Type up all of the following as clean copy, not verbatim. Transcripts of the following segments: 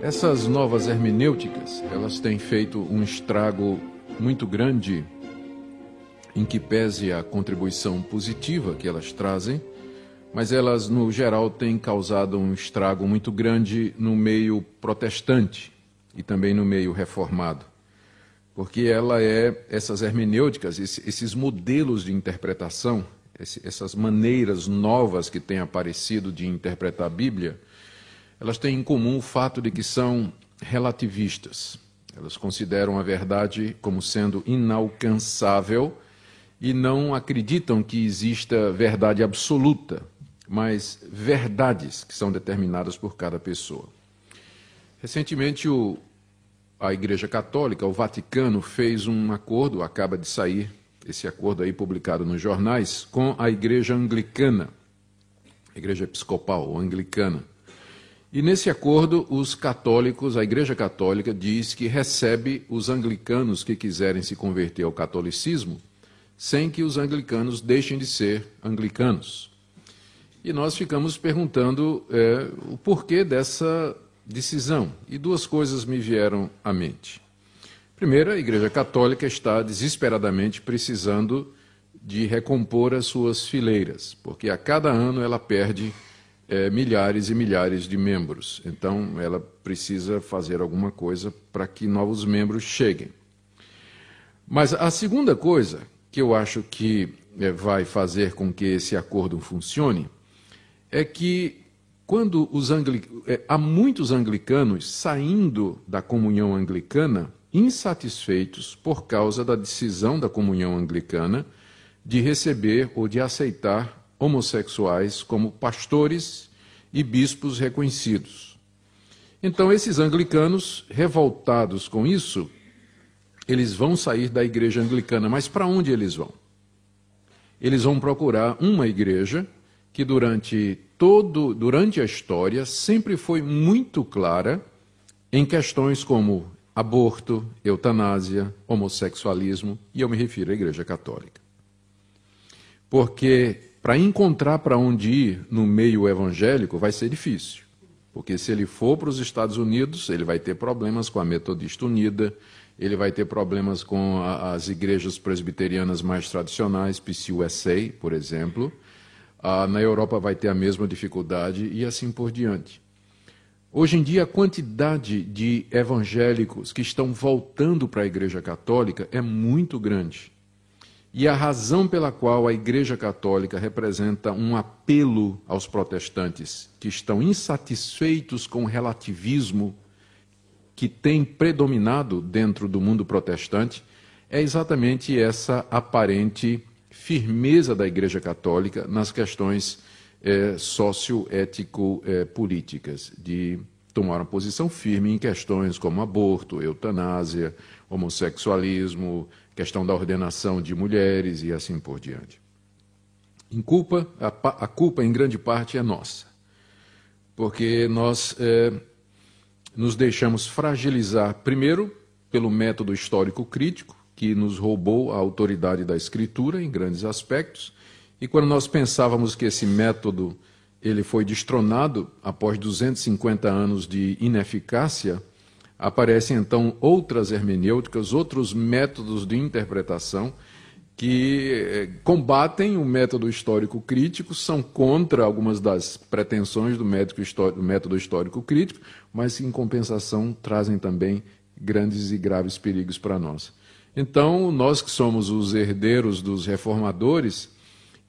Essas novas hermenêuticas, elas têm feito um estrago muito grande em que pese a contribuição positiva que elas trazem, mas elas, no geral, têm causado um estrago muito grande no meio protestante e também no meio reformado. Porque essas hermenêuticas, esses modelos de interpretação, essas maneiras novas que têm aparecido de interpretar a Bíblia, elas têm em comum o fato de que são relativistas. Elas consideram a verdade como sendo inalcançável e não acreditam que exista verdade absoluta, mas verdades que são determinadas por cada pessoa. Recentemente, a Igreja Católica, o Vaticano, fez um acordo, acaba de sair esse acordo aí publicado nos jornais, com a Igreja Anglicana, a Igreja Episcopal ou Anglicana. E nesse acordo, os católicos, a Igreja Católica diz que recebe os anglicanos que quiserem se converter ao catolicismo, sem que os anglicanos deixem de ser anglicanos. E nós ficamos perguntando o porquê dessa decisão. E duas coisas me vieram à mente. Primeiro, a Igreja Católica está desesperadamente precisando de recompor as suas fileiras, porque a cada ano ela perde milhares e milhares de membros. Então, ela precisa fazer alguma coisa para que novos membros cheguem. Mas a segunda coisa que eu acho que vai fazer com que esse acordo funcione é que quando há muitos anglicanos saindo da comunhão anglicana insatisfeitos por causa da decisão da comunhão anglicana de receber ou de aceitar homossexuais como pastores e bispos reconhecidos. Então, esses anglicanos, revoltados com isso, eles vão sair da igreja anglicana. Mas para onde eles vão? Eles vão procurar uma igreja que durante a história sempre foi muito clara em questões como aborto, eutanásia, homossexualismo, e eu me refiro à Igreja Católica. Porque para encontrar para onde ir no meio evangélico vai ser difícil. Porque se ele for para os Estados Unidos, ele vai ter problemas com a Metodista Unida, ele vai ter problemas com as igrejas presbiterianas mais tradicionais, PCUSA, por exemplo. Na Europa vai ter a mesma dificuldade e assim por diante. Hoje em dia, a quantidade de evangélicos que estão voltando para a Igreja Católica é muito grande. E a razão pela qual a Igreja Católica representa um apelo aos protestantes que estão insatisfeitos com o relativismo que tem predominado dentro do mundo protestante é exatamente essa aparente firmeza da Igreja Católica nas questões socioético-políticas, de tomar uma posição firme em questões como aborto, eutanásia, homossexualismo, questão da ordenação de mulheres e assim por diante. A culpa, em grande parte, é nossa, porque nós nos deixamos fragilizar, primeiro, pelo método histórico crítico, que nos roubou a autoridade da Escritura em grandes aspectos, e quando nós pensávamos que esse método ele foi destronado após 250 anos de ineficácia, aparecem então outras hermenêuticas, outros métodos de interpretação que combatem o método histórico crítico, são contra algumas das pretensões do método histórico crítico, mas em compensação trazem também grandes e graves perigos para nós. Então, nós que somos os herdeiros dos reformadores,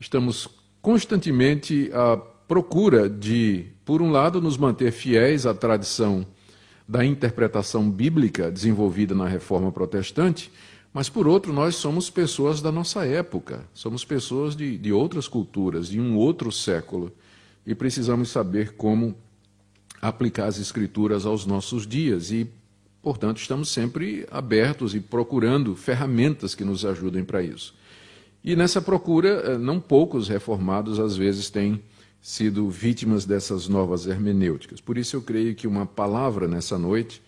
estamos constantemente à procura de, por um lado, nos manter fiéis à tradição da interpretação bíblica desenvolvida na Reforma Protestante, mas, por outro, nós somos pessoas da nossa época, somos pessoas de outras culturas, de um outro século, e precisamos saber como aplicar as Escrituras aos nossos dias e, portanto, estamos sempre abertos e procurando ferramentas que nos ajudem para isso. E nessa procura, não poucos reformados, às vezes, têm sido vítimas dessas novas hermenêuticas. Por isso eu creio que uma palavra nessa noite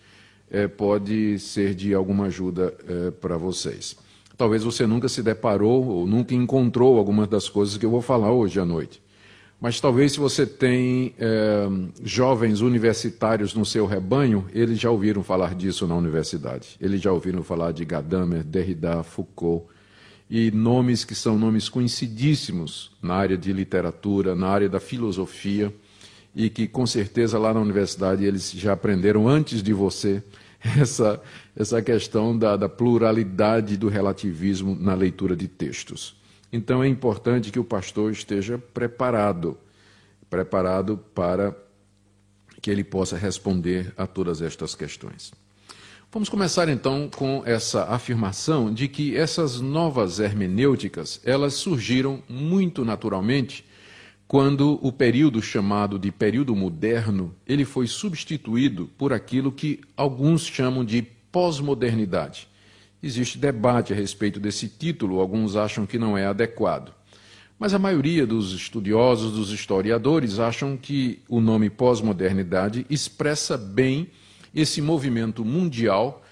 pode ser de alguma ajuda para vocês. Talvez você nunca se deparou ou nunca encontrou algumas das coisas que eu vou falar hoje à noite. mas talvez se você tem jovens universitários no seu rebanho, eles já ouviram falar disso na universidade. Eles já ouviram falar de Gadamer, Derrida, Foucault, e nomes que são nomes conhecidíssimos na área de literatura, na área da filosofia, e que com certeza lá na universidade eles já aprenderam antes de você essa questão da pluralidade do relativismo na leitura de textos. Então é importante que o pastor esteja preparado para que ele possa responder a todas estas questões. Vamos começar então com essa afirmação de que essas novas hermenêuticas, elas surgiram muito naturalmente quando o período chamado de período moderno, ele foi substituído por aquilo que alguns chamam de pós-modernidade. Existe debate a respeito desse título, alguns acham que não é adequado. Mas a maioria dos estudiosos, dos historiadores, acham que o nome pós-modernidade expressa bem esse movimento mundial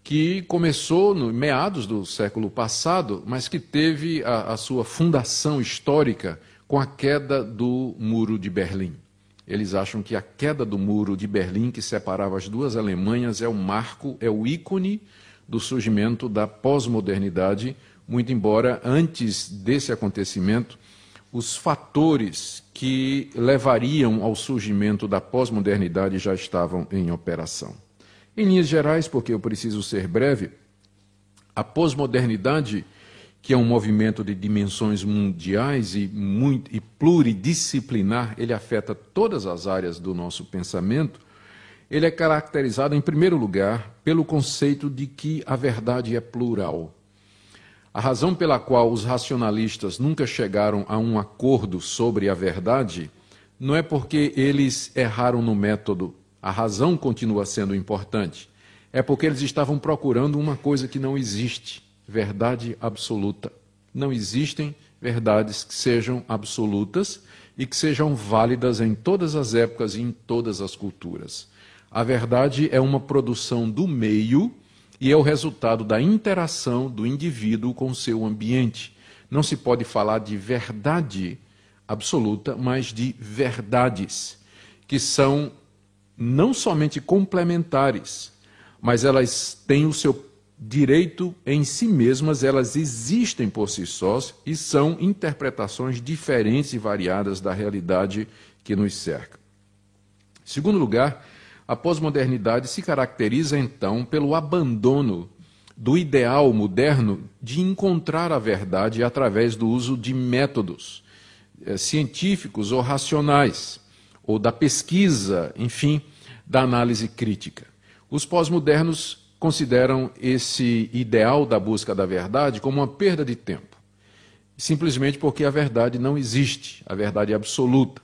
que começou no meados do século passado, mas que teve a sua fundação histórica com a queda do Muro de Berlim. Eles acham que a queda do Muro de Berlim, que separava as duas Alemanhas, é o marco, é o ícone do surgimento da pós-modernidade, muito embora antes desse acontecimento, os fatores que levariam ao surgimento da pós-modernidade já estavam em operação. Em linhas gerais, porque eu preciso ser breve, a pós-modernidade, que é um movimento de dimensões mundiais e pluridisciplinar, ele afeta todas as áreas do nosso pensamento, ele é caracterizado, em primeiro lugar, pelo conceito de que a verdade é plural. A razão pela qual os racionalistas nunca chegaram a um acordo sobre a verdade não é porque eles erraram no método, a razão continua sendo importante, é porque eles estavam procurando uma coisa que não existe, verdade absoluta. Não existem verdades que sejam absolutas e que sejam válidas em todas as épocas e em todas as culturas. A verdade é uma produção do meio e é o resultado da interação do indivíduo com o seu ambiente. Não se pode falar de verdade absoluta, mas de verdades, que são não somente complementares, mas elas têm o seu direito em si mesmas, elas existem por si sós e são interpretações diferentes e variadas da realidade que nos cerca. Em segundo lugar, a pós-modernidade se caracteriza, então, pelo abandono do ideal moderno de encontrar a verdade através do uso de métodos científicos ou racionais, ou da pesquisa, enfim, da análise crítica. Os pós-modernos consideram esse ideal da busca da verdade como uma perda de tempo, simplesmente porque a verdade não existe, a verdade é absoluta.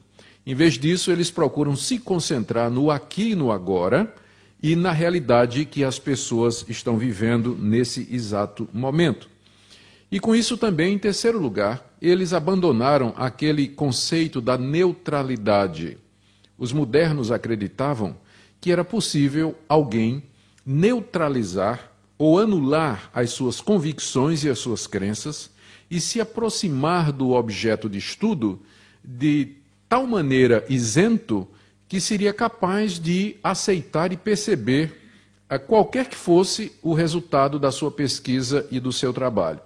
Em vez disso, eles procuram se concentrar no aqui e no agora e na realidade que as pessoas estão vivendo nesse exato momento. E com isso também, em terceiro lugar, eles abandonaram aquele conceito da neutralidade. Os modernos acreditavam que era possível alguém neutralizar ou anular as suas convicções e as suas crenças e se aproximar do objeto de estudo de tal maneira isento que seria capaz de aceitar e perceber qualquer que fosse o resultado da sua pesquisa e do seu trabalho.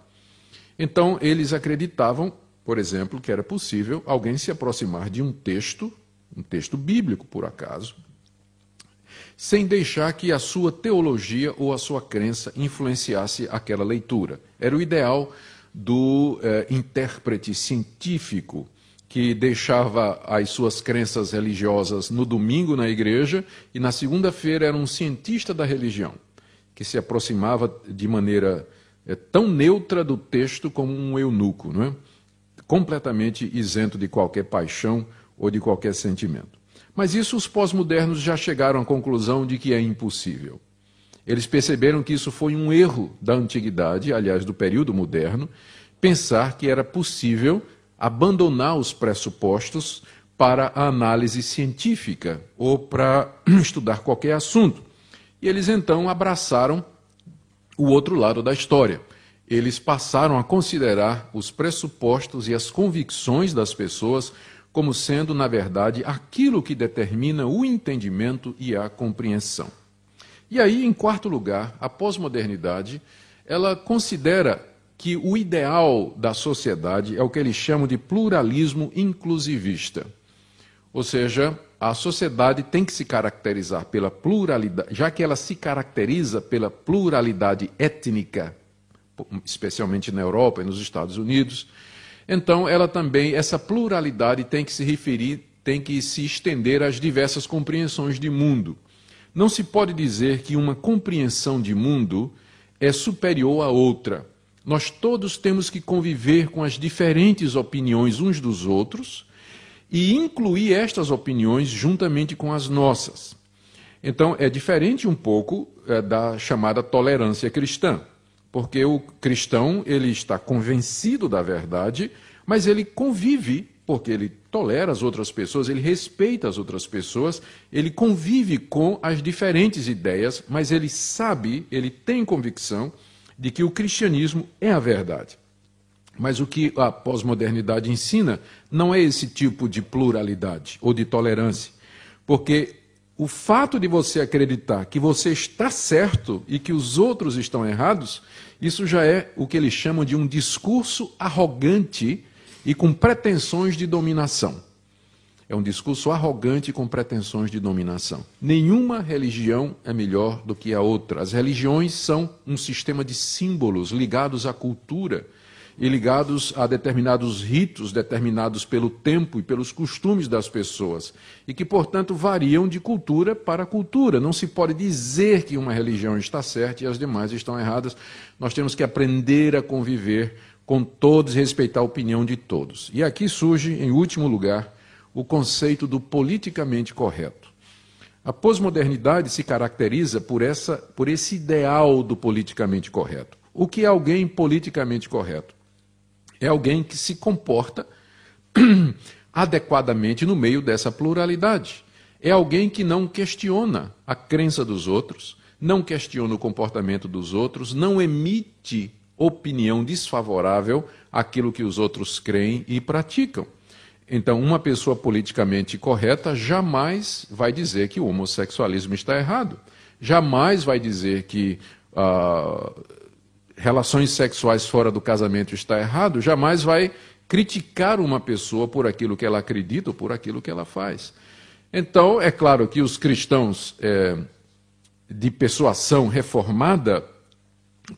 Então, eles acreditavam, por exemplo, que era possível alguém se aproximar de um texto bíblico, por acaso, sem deixar que a sua teologia ou a sua crença influenciasse aquela leitura. Era o ideal do intérprete científico, que deixava as suas crenças religiosas no domingo na igreja e na segunda-feira era um cientista da religião, que se aproximava de maneira tão neutra do texto como um eunuco, não é? Completamente isento de qualquer paixão ou de qualquer sentimento. Mas isso os pós-modernos já chegaram à conclusão de que é impossível. Eles perceberam que isso foi um erro da antiguidade, aliás, do período moderno, pensar que era possível abandonar os pressupostos para a análise científica ou para estudar qualquer assunto. E eles então abraçaram o outro lado da história. Eles passaram a considerar os pressupostos e as convicções das pessoas como sendo, na verdade, aquilo que determina o entendimento e a compreensão. E aí, em quarto lugar, a pós-modernidade, ela considera que o ideal da sociedade é o que eles chamam de pluralismo inclusivista. Ou seja, a sociedade tem que se caracterizar pela pluralidade, já que ela se caracteriza pela pluralidade étnica, especialmente na Europa e nos Estados Unidos, então ela também, essa pluralidade tem que se referir, tem que se estender às diversas compreensões de mundo. Não se pode dizer que uma compreensão de mundo é superior à outra. Nós todos temos que conviver com as diferentes opiniões uns dos outros e incluir estas opiniões juntamente com as nossas. Então, é diferente um pouco da chamada tolerância cristã, porque o cristão ele está convencido da verdade, mas ele convive, porque ele tolera as outras pessoas, ele respeita as outras pessoas, ele convive com as diferentes ideias, mas ele sabe, ele tem convicção de que o cristianismo é a verdade. Mas o que a pós-modernidade ensina não é esse tipo de pluralidade ou de tolerância, porque o fato de você acreditar que você está certo e que os outros estão errados, isso já é o que eles chamam de um discurso arrogante e com pretensões de dominação. É um discurso arrogante com pretensões de dominação. Nenhuma religião é melhor do que a outra. As religiões são um sistema de símbolos ligados à cultura e ligados a determinados ritos determinados pelo tempo e pelos costumes das pessoas, e que, portanto, variam de cultura para cultura. Não se pode dizer que uma religião está certa e as demais estão erradas. Nós temos que aprender a conviver com todos e respeitar a opinião de todos. E aqui surge, em último lugar, o conceito do politicamente correto. A pós-modernidade se caracteriza por esse ideal do politicamente correto. O que é alguém politicamente correto? É alguém que se comporta adequadamente no meio dessa pluralidade. É alguém que não questiona a crença dos outros, não questiona o comportamento dos outros, não emite opinião desfavorável àquilo que os outros creem e praticam. Então, uma pessoa politicamente correta jamais vai dizer que o homossexualismo está errado. Jamais vai dizer que relações sexuais fora do casamento está errado. Jamais vai criticar uma pessoa por aquilo que ela acredita ou por aquilo que ela faz. Então, é claro que os cristãos de persuasão reformada,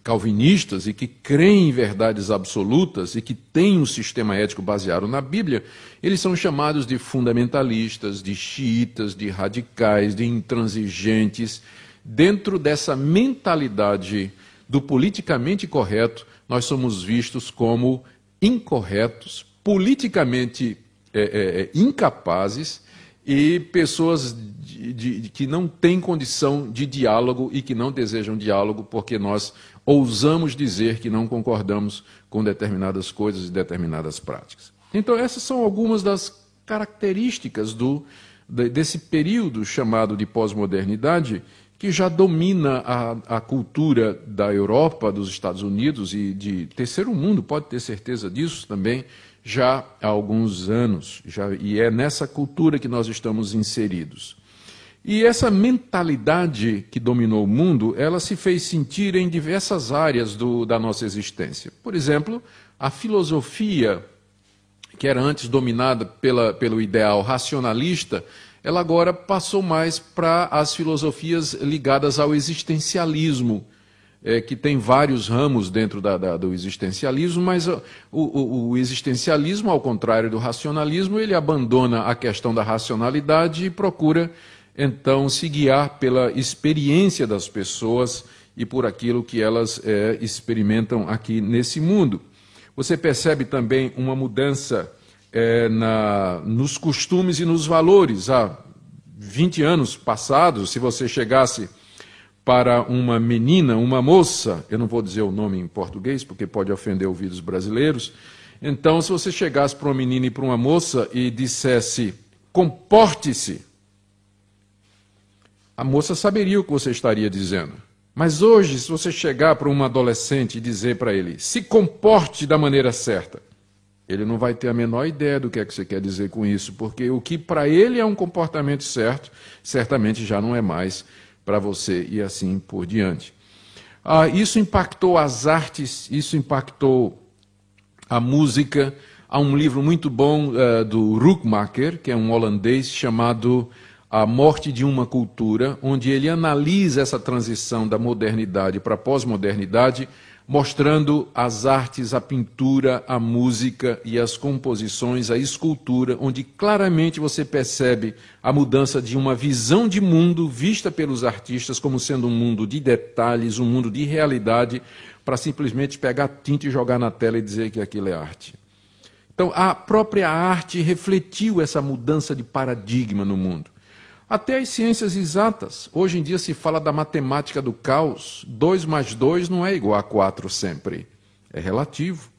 calvinistas e que creem em verdades absolutas e que têm um sistema ético baseado na Bíblia, eles são chamados de fundamentalistas, de xiitas, de radicais, de intransigentes. Dentro dessa mentalidade do politicamente correto, nós somos vistos como incorretos, politicamente incapazes e pessoas que não têm condição de diálogo e que não desejam diálogo porque nós ousamos dizer que não concordamos com determinadas coisas e determinadas práticas. Então, essas são algumas das características desse período chamado de pós-modernidade, que já domina a cultura da Europa, dos Estados Unidos e de terceiro mundo, pode ter certeza disso também, já há alguns anos. E é nessa cultura que nós estamos inseridos. E essa mentalidade que dominou o mundo, ela se fez sentir em diversas áreas da nossa existência. Por exemplo, a filosofia, que era antes dominada pelo ideal racionalista, ela agora passou mais para as filosofias ligadas ao existencialismo, que tem vários ramos dentro do existencialismo, mas o existencialismo, ao contrário do racionalismo, ele abandona a questão da racionalidade e procura então se guiar pela experiência das pessoas e por aquilo que elas experimentam aqui nesse mundo. Você percebe também uma mudança nos costumes e nos valores. Há 20 anos passados, se você chegasse para uma menina, uma moça, eu não vou dizer o nome em português porque pode ofender ouvidos brasileiros, então se você chegasse para uma menina e para uma moça e dissesse, comporte-se, a moça saberia o que você estaria dizendo. Mas hoje, se você chegar para um adolescente e dizer para ele, se comporte da maneira certa, Ele não vai ter a menor ideia do que é que você quer dizer com isso, porque o que para ele é um comportamento certo, certamente já não é mais para você, e assim por diante. Isso impactou as artes, isso impactou a música. Há um livro muito bom do Rookmaker, que é um holandês, chamado A Morte de uma Cultura, onde ele analisa essa transição da modernidade para a pós-modernidade, mostrando as artes, a pintura, a música e as composições, a escultura, onde claramente você percebe a mudança de uma visão de mundo vista pelos artistas como sendo um mundo de detalhes, um mundo de realidade, para simplesmente pegar tinta e jogar na tela e dizer que aquilo é arte. Então, a própria arte refletiu essa mudança de paradigma no mundo. Até as ciências exatas. Hoje em dia se fala da matemática do caos. 2 mais 2 não é igual a 4 sempre. É relativo.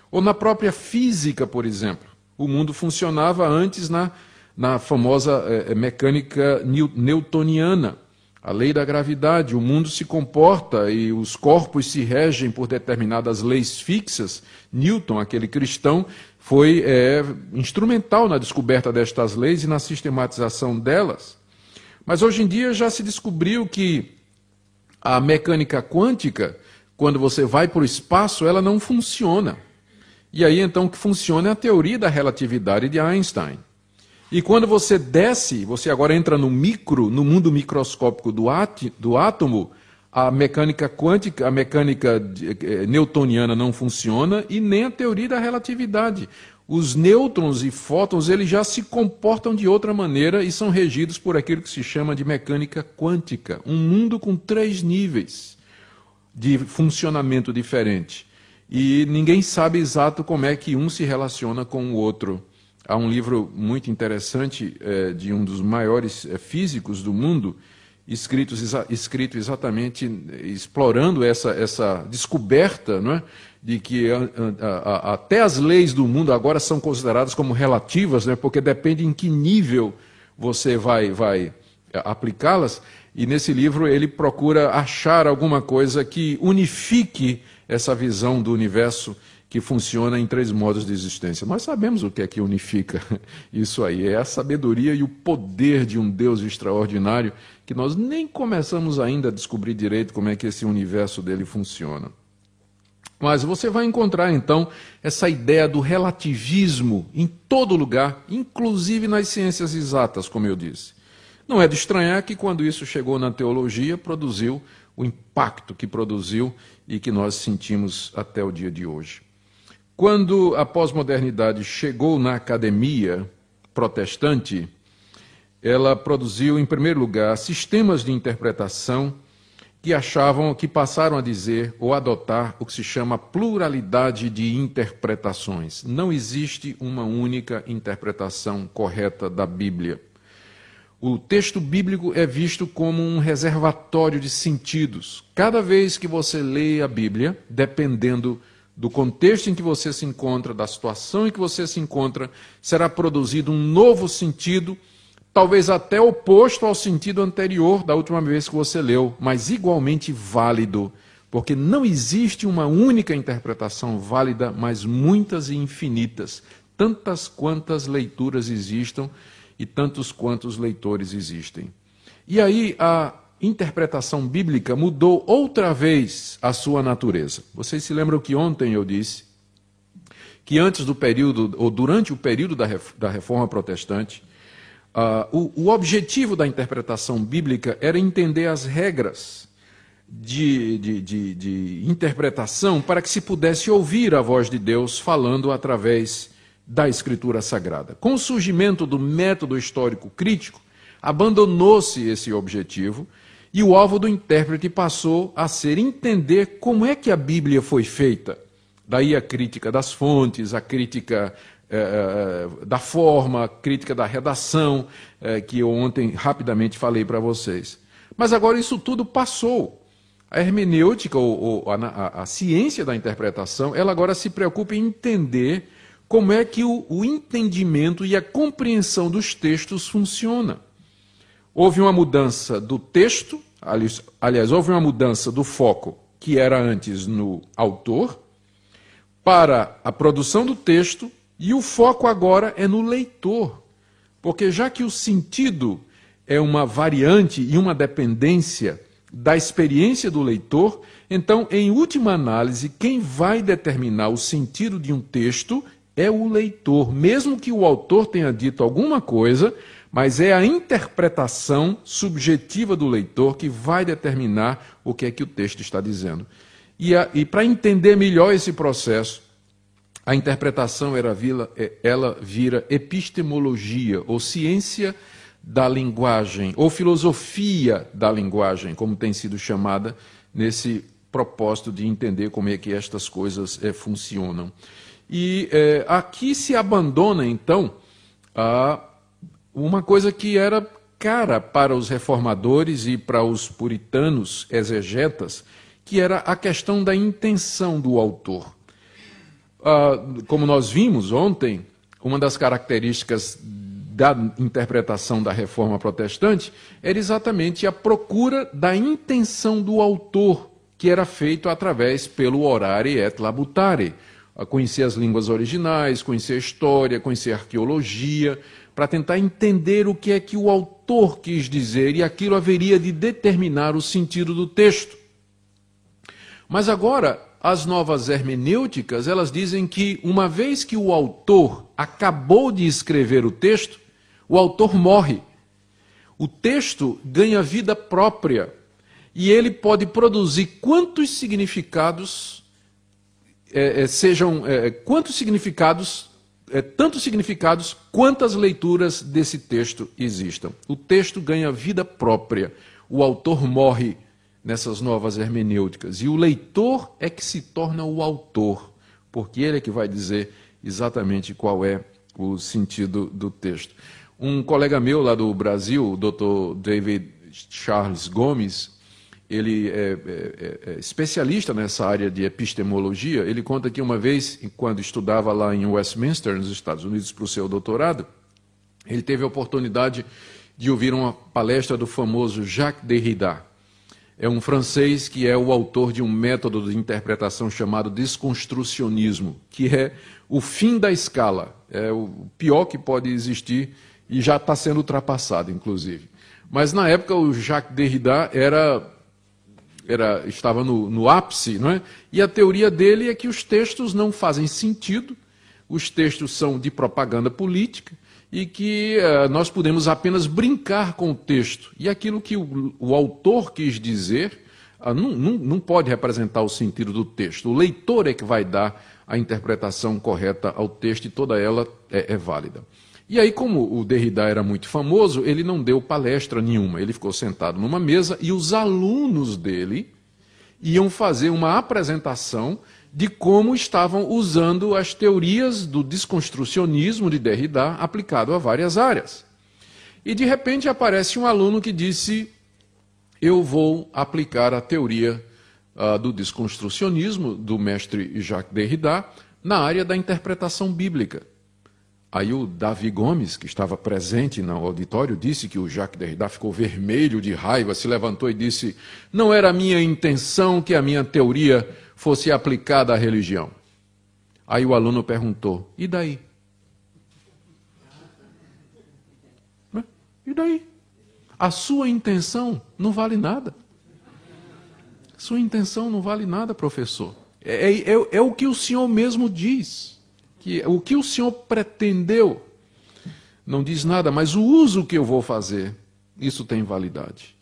Ou na própria física, por exemplo. O mundo funcionava antes na famosa mecânica newtoniana. A lei da gravidade. O mundo se comporta e os corpos se regem por determinadas leis fixas. Newton, aquele cristão, foi instrumental na descoberta destas leis e na sistematização delas. Mas hoje em dia já se descobriu que a mecânica quântica, quando você vai para o espaço, ela não funciona. E aí então o que funciona é a teoria da relatividade de Einstein. E quando você desce, você agora entra no mundo microscópico do átomo, a mecânica quântica, a mecânica newtoniana não funciona e nem a teoria da relatividade. Os nêutrons e fótons eles já se comportam de outra maneira e são regidos por aquilo que se chama de mecânica quântica. Um mundo com 3 níveis de funcionamento diferente. E ninguém sabe exato como é que um se relaciona com o outro. Há um livro muito interessante de um dos maiores físicos do mundo, escrito exatamente explorando essa descoberta, não é? De que até as leis do mundo agora são consideradas como relativas, né? Porque depende em que nível você vai aplicá-las. E nesse livro ele procura achar alguma coisa que unifique essa visão do universo que funciona em 3 modos de existência. Nós sabemos o que é que unifica isso aí. É a sabedoria e o poder de um Deus extraordinário que nós nem começamos ainda a descobrir direito como é que esse universo dele funciona. Mas você vai encontrar, então, essa ideia do relativismo em todo lugar, inclusive nas ciências exatas, como eu disse. Não é de estranhar que, quando isso chegou na teologia, produziu o impacto que produziu e que nós sentimos até o dia de hoje. Quando a pós-modernidade chegou na academia protestante, ela produziu, em primeiro lugar, sistemas de interpretação que passaram a dizer ou adotar o que se chama pluralidade de interpretações. Não existe uma única interpretação correta da Bíblia. O texto bíblico é visto como um reservatório de sentidos. Cada vez que você lê a Bíblia, dependendo do contexto em que você se encontra, da situação em que você se encontra, será produzido um novo sentido, talvez até oposto ao sentido anterior da última vez que você leu, mas igualmente válido, porque não existe uma única interpretação válida, mas muitas e infinitas, tantas quantas leituras existam e tantos quantos leitores existem. E aí a interpretação bíblica mudou outra vez a sua natureza. Vocês se lembram que ontem eu disse que antes do período, ou durante o período da Reforma Protestante, o objetivo da interpretação bíblica era entender as regras de interpretação para que se pudesse ouvir a voz de Deus falando através da Escritura Sagrada. Com o surgimento do método histórico crítico, abandonou-se esse objetivo e o alvo do intérprete passou a ser entender como é que a Bíblia foi feita. Daí a crítica das fontes, a crítica da forma, a crítica da redação, que eu ontem rapidamente falei para vocês. Mas agora isso tudo passou. A hermenêutica, ou a ciência da interpretação, ela agora se preocupa em entender como é que o entendimento e a compreensão dos textos funciona. Houve uma mudança do texto, aliás, houve uma mudança do foco, que era antes no autor, para a produção do texto E o foco agora é no leitor, porque já que o sentido é uma variante e uma dependência da experiência do leitor, então, em última análise, quem vai determinar o sentido de um texto é o leitor, mesmo que o autor tenha dito alguma coisa, mas é a interpretação subjetiva do leitor que vai determinar o que é que o texto está dizendo. E para entender melhor esse processo, a interpretação ela vira epistemologia, ou ciência da linguagem, ou filosofia da linguagem, como tem sido chamada nesse propósito de entender como é que estas coisas funcionam. E aqui se abandona, então, uma coisa que era cara para os reformadores e para os puritanos exegetas, que era a questão da intenção do autor. Como nós vimos ontem, uma das características da interpretação da Reforma Protestante era exatamente a procura da intenção do autor, que era feito através pelo orare et labutare, a conhecer as línguas originais, conhecer a história, conhecer a arqueologia, para tentar entender o que é que o autor quis dizer, e aquilo haveria de determinar o sentido do texto. Mas agora, as novas hermenêuticas, elas dizem que, uma vez que o autor acabou de escrever o texto, o autor morre. O texto ganha vida própria, e ele pode produzir quantos significados tantos significados quantas leituras desse texto existam. O texto ganha vida própria, o autor morre nessas novas hermenêuticas, e o leitor é que se torna o autor, porque ele é que vai dizer exatamente qual é o sentido do texto. Um colega meu lá do Brasil, o Dr. David Charles Gomes, ele é especialista nessa área de epistemologia. Ele conta que uma vez, quando estudava lá em Westminster, nos Estados Unidos, para o seu doutorado, ele teve a oportunidade de ouvir uma palestra do famoso Jacques Derrida. É um francês que é o autor de um método de interpretação chamado desconstrucionismo, que é o fim da escala, é o pior que pode existir e já está sendo ultrapassado, inclusive. Mas na época o Jacques Derrida estava no ápice, não é? E a teoria dele é que os textos não fazem sentido, os textos são de propaganda política, e que nós podemos apenas brincar com o texto. E aquilo que o autor quis dizer não pode representar o sentido do texto. O leitor é que vai dar a interpretação correta ao texto, e toda ela é válida. E aí, como o Derrida era muito famoso, ele não deu palestra nenhuma. Ele ficou sentado numa mesa e os alunos dele iam fazer uma apresentação de como estavam usando as teorias do desconstrucionismo de Derrida aplicado a várias áreas. E, de repente, aparece um aluno que disse: eu vou aplicar a teoria do desconstrucionismo do mestre Jacques Derrida na área da interpretação bíblica. Aí o Davi Gomes, que estava presente no auditório, disse que o Jacques Derrida ficou vermelho de raiva, se levantou e disse: não era minha intenção que a minha teoria fosse aplicada à religião. Aí o aluno perguntou: e daí? E daí? A sua intenção não vale nada. Sua intenção não vale nada, professor. É o que o senhor mesmo diz. O que o senhor pretendeu não diz nada, mas o uso que eu vou fazer, isso tem validade.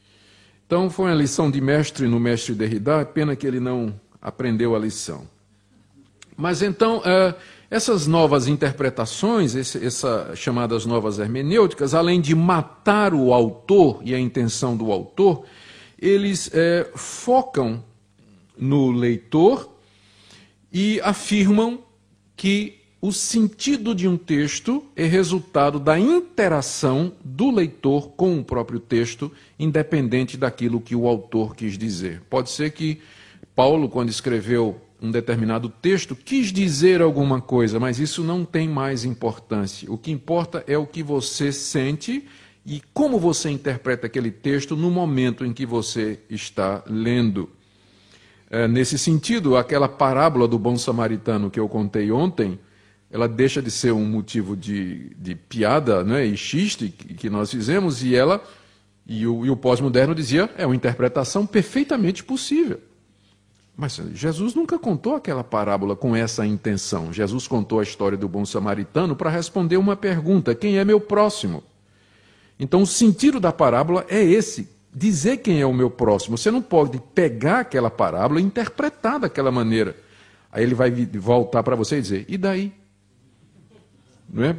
Então, foi uma lição de mestre no mestre Derrida, pena que ele não aprendeu a lição. Mas então, essas novas interpretações, essas chamadas novas hermenêuticas, além de matar o autor e a intenção do autor, eles focam no leitor e afirmam que o sentido de um texto é resultado da interação do leitor com o próprio texto, independente daquilo que o autor quis dizer. Pode ser que Paulo, quando escreveu um determinado texto, quis dizer alguma coisa, mas isso não tem mais importância. O que importa é o que você sente e como você interpreta aquele texto no momento em que você está lendo. Nesse sentido, aquela parábola do bom samaritano que eu contei ontem, ela deixa de ser um motivo de piada, né, e xiste que nós fizemos, e o pós-moderno dizia, é uma interpretação perfeitamente possível. Mas Jesus nunca contou aquela parábola com essa intenção. Jesus contou a história do bom samaritano para responder uma pergunta: quem é meu próximo? Então o sentido da parábola é esse, dizer quem é o meu próximo. Você não pode pegar aquela parábola e interpretar daquela maneira. Aí ele vai voltar para você e dizer, e daí?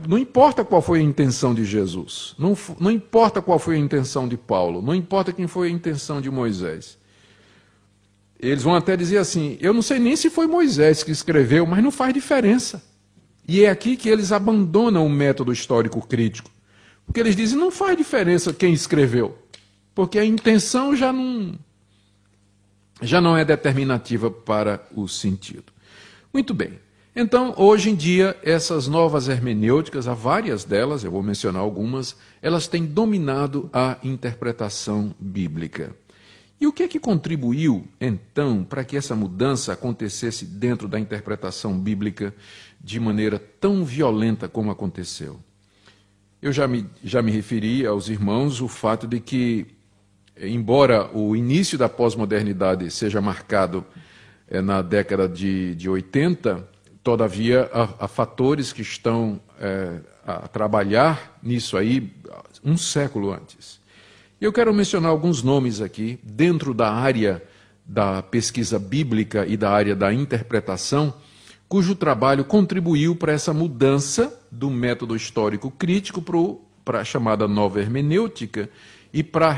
Não importa qual foi a intenção de Jesus, não importa qual foi a intenção de Paulo, não importa quem foi a intenção de Moisés. Eles vão até dizer assim, eu não sei nem se foi Moisés que escreveu, mas não faz diferença. E é aqui que eles abandonam o método histórico crítico. Porque eles dizem, não faz diferença quem escreveu, porque a intenção já não é determinativa para o sentido. Muito bem. Então, hoje em dia, essas novas hermenêuticas, há várias delas, eu vou mencionar algumas, elas têm dominado a interpretação bíblica. E o que é que contribuiu, então, para que essa mudança acontecesse dentro da interpretação bíblica de maneira tão violenta como aconteceu? Eu já me referi aos irmãos o fato de que, embora o início da pós-modernidade seja marcado na década de 80, todavia há fatores que estão a trabalhar nisso aí um século antes. Eu quero mencionar alguns nomes aqui, dentro da área da pesquisa bíblica e da área da interpretação, cujo trabalho contribuiu para essa mudança do método histórico crítico para a chamada nova hermenêutica e para a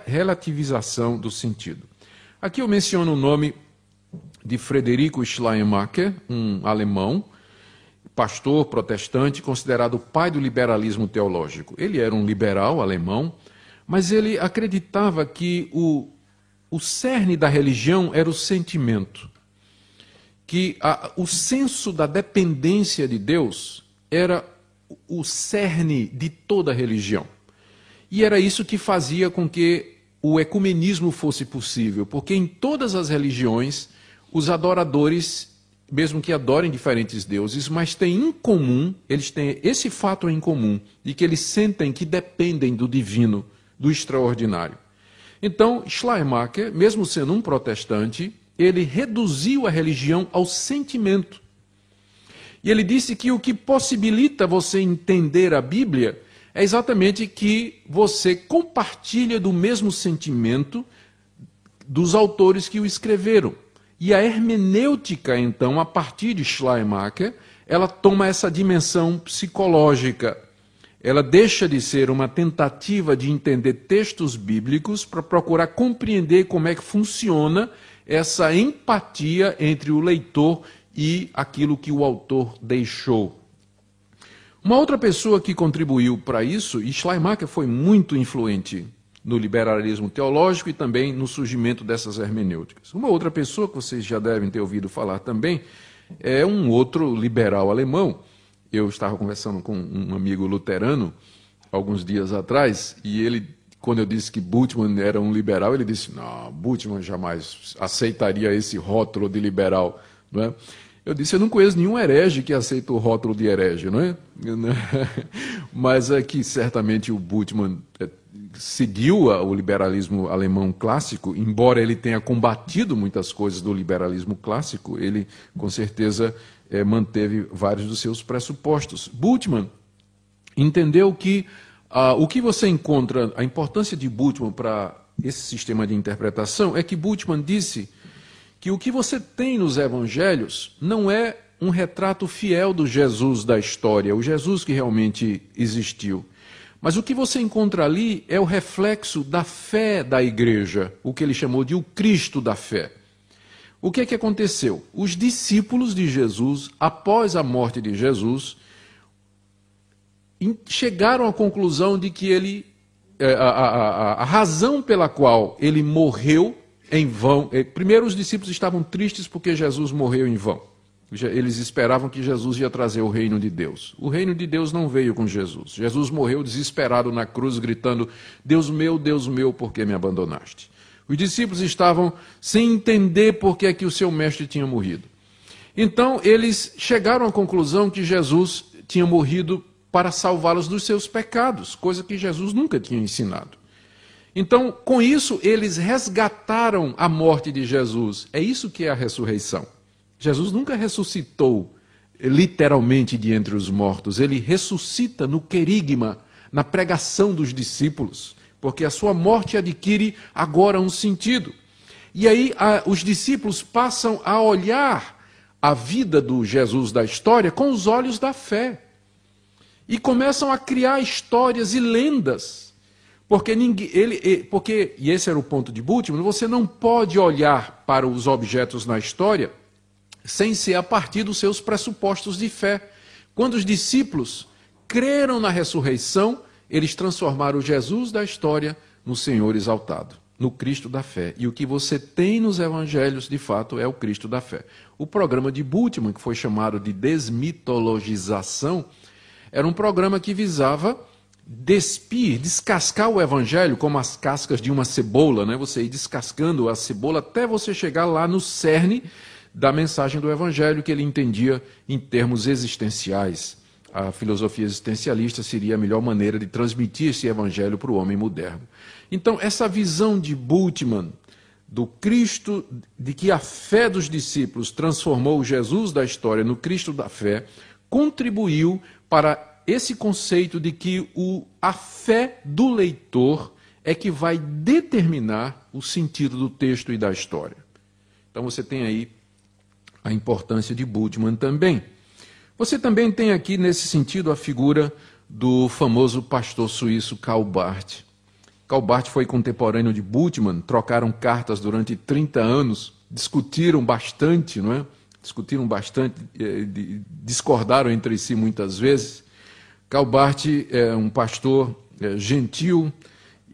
relativização do sentido. Aqui eu menciono o nome de Frederico Schleiermacher, um alemão, pastor protestante, considerado o pai do liberalismo teológico. Ele era um liberal alemão, mas ele acreditava que o cerne da religião era o sentimento, que o senso da dependência de Deus era o cerne de toda a religião. E era isso que fazia com que o ecumenismo fosse possível, porque em todas as religiões, os adoradores, mesmo que adorem diferentes deuses, mas têm em comum, eles têm esse fato em comum, de que eles sentem que dependem do divino, do extraordinário. Então, Schleiermacher, mesmo sendo um protestante, ele reduziu a religião ao sentimento. E ele disse que o que possibilita você entender a Bíblia é exatamente que você compartilha do mesmo sentimento dos autores que o escreveram. E a hermenêutica, então, a partir de Schleiermacher, ela toma essa dimensão psicológica. Ela deixa de ser uma tentativa de entender textos bíblicos para procurar compreender como é que funciona essa empatia entre o leitor e aquilo que o autor deixou. Uma outra pessoa que contribuiu para isso, e Schleiermacher foi muito influente no liberalismo teológico e também no surgimento dessas hermenêuticas. Uma outra pessoa que vocês já devem ter ouvido falar também é um outro liberal alemão. Eu estava conversando com um amigo luterano alguns dias atrás e ele, quando eu disse que Bultmann era um liberal, ele disse, não, Bultmann jamais aceitaria esse rótulo de liberal, não é? Eu disse, eu não conheço nenhum herege que aceita o rótulo de herege, não é? Mas é que certamente o Bultmann seguiu o liberalismo alemão clássico, embora ele tenha combatido muitas coisas do liberalismo clássico, ele com certeza manteve vários dos seus pressupostos. Bultmann entendeu que o que você encontra, a importância de Bultmann para esse sistema de interpretação é que Bultmann disse que o que você tem nos evangelhos não é um retrato fiel do Jesus da história, o Jesus que realmente existiu. Mas o que você encontra ali é o reflexo da fé da igreja, o que ele chamou de o Cristo da fé. O que é que aconteceu? Os discípulos de Jesus, após a morte de Jesus, chegaram à conclusão de que ele, a razão pela qual ele morreu em vão. Primeiro, os discípulos estavam tristes porque Jesus morreu em vão. Eles esperavam que Jesus ia trazer o reino de Deus. O reino de Deus não veio com Jesus. Jesus morreu desesperado na cruz, gritando, Deus meu, por que me abandonaste? Os discípulos estavam sem entender por que é que o seu mestre tinha morrido. Então, eles chegaram à conclusão que Jesus tinha morrido para salvá-los dos seus pecados, coisa que Jesus nunca tinha ensinado. Então, com isso, eles resgataram a morte de Jesus. É isso que é a ressurreição. Jesus nunca ressuscitou literalmente de entre os mortos. Ele ressuscita no querigma, na pregação dos discípulos, porque a sua morte adquire agora um sentido. E aí os discípulos passam a olhar a vida do Jesus da história com os olhos da fé. E começam a criar histórias e lendas. Porque e esse era o ponto de Bultmann, você não pode olhar para os objetos na história sem ser a partir dos seus pressupostos de fé. Quando os discípulos creram na ressurreição, eles transformaram o Jesus da história no Senhor exaltado, no Cristo da fé. E o que você tem nos evangelhos, de fato, é o Cristo da fé. O programa de Bultmann, que foi chamado de desmitologização, era um programa que visava descascar o evangelho como as cascas de uma cebola, né? Você ir descascando a cebola até você chegar lá no cerne da mensagem do evangelho que ele entendia em termos existenciais. A filosofia existencialista seria a melhor maneira de transmitir esse evangelho para o homem moderno. Então, essa visão de Bultmann do Cristo, de que a fé dos discípulos transformou o Jesus da história no Cristo da fé, contribuiu para esse conceito de que a fé do leitor é que vai determinar o sentido do texto e da história. Então você tem aí a importância de Bultmann também. Você também tem aqui, nesse sentido, a figura do famoso pastor suíço Karl Barth. Karl Barth foi contemporâneo de Bultmann, trocaram cartas durante 30 anos, discutiram bastante, não é? Discutiram bastante, discordaram entre si muitas vezes. Karl Barth é um pastor gentil,